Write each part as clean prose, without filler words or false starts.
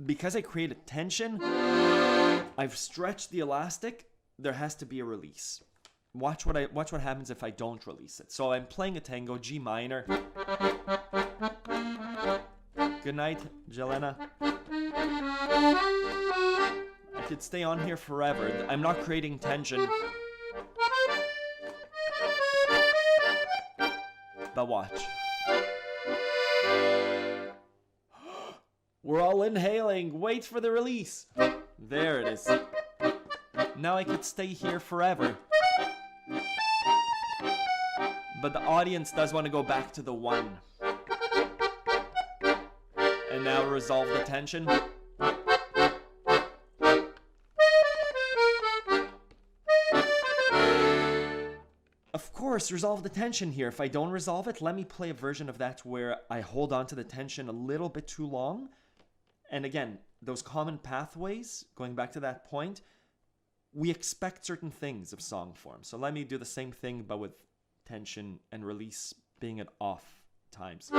because I created tension, I've stretched the elastic. There has to be a release. Watch what happens if I don't release it. So I'm playing a tango, G minor. Good night, Jelena. I could stay on here forever. I'm not creating tension. But watch. We're all inhaling. Wait for the release. There it is. Now I could stay here forever. But the audience does want to go back to the 1. And now resolve the tension. Of course, resolve the tension here. If I don't resolve it, let me play a version of that where I hold on to the tension a little bit too long. And again, those common pathways, going back to that point, we expect certain things of song form. So let me do the same thing, but with tension and release being at off times.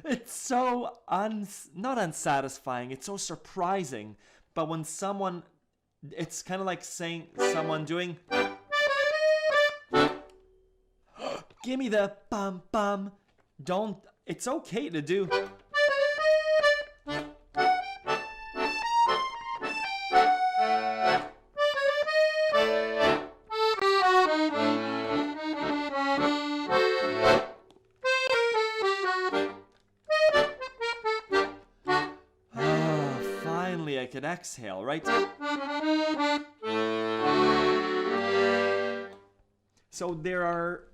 It's so not unsatisfying, it's so surprising. But when someone, it's kind of like saying someone doing, give me the bum bum. Don't, it's okay to do. I could exhale, right? So there are,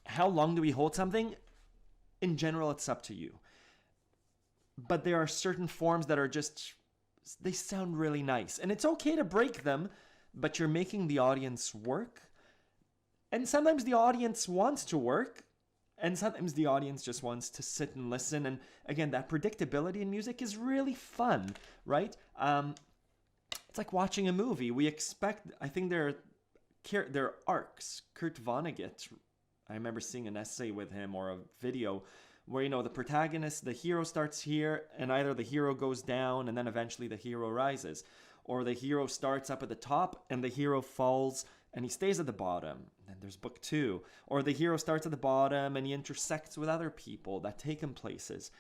how long do we hold something? In general, it's up to you. But there are certain forms that are just, they sound really nice. And it's okay to break them, but you're making the audience work. And sometimes the audience wants to work. And sometimes the audience just wants to sit and listen. And again, that predictability in music is really fun, right? It's like watching a movie. We expect, I think there are arcs. Kurt Vonnegut, I remember seeing an essay with him or a video where, you know, the protagonist, the hero starts here, and either the hero goes down and then eventually the hero rises. Or the hero starts up at the top and the hero falls and he stays at the bottom. And there's book 2. Or the hero starts at the bottom and he intersects with other people that take him places.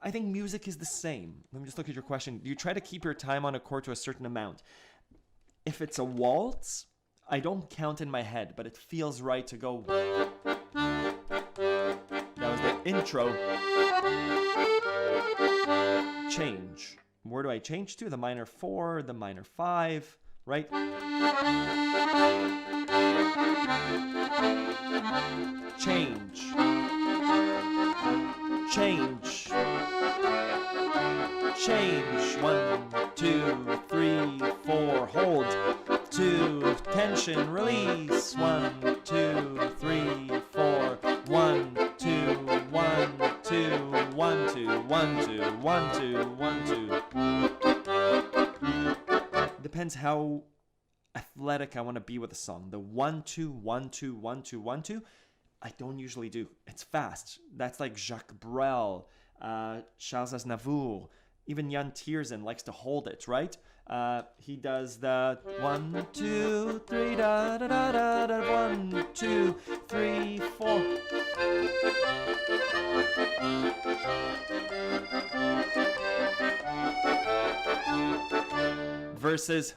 I think music is the same. Let me just look at your question. Do you try to keep your time on a chord to a certain amount? If it's a waltz, I don't count in my head, but it feels right to go. That was the intro. Change. Where do I change to? The minor 4, the minor 5, right? Change. Change. Change. 1, 2, 3, 4. Hold. 2. Tension. Release. 1, 2, 3, 4. 1, 2, 1, 2, 1, 2, 1, 2, 1, 2, 1, 2. Depends how athletic I want to be with a song. The 1, 2, 1, 2, 1, 2, 1, 2, I don't usually do. It's fast. That's like Jacques Brel, Charles Aznavour, even Jan Tiersen likes to hold it, right? He does the 1, 2, 3, da da da da da, 1, 2, 3, 4. Versus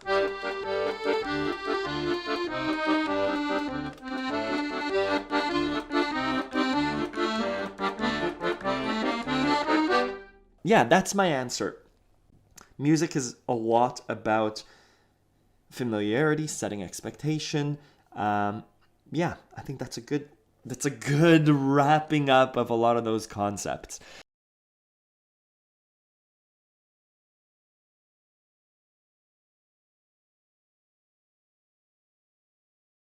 yeah, that's my answer. Music is a lot about familiarity, setting expectation. Yeah, I think that's a good wrapping up of a lot of those concepts.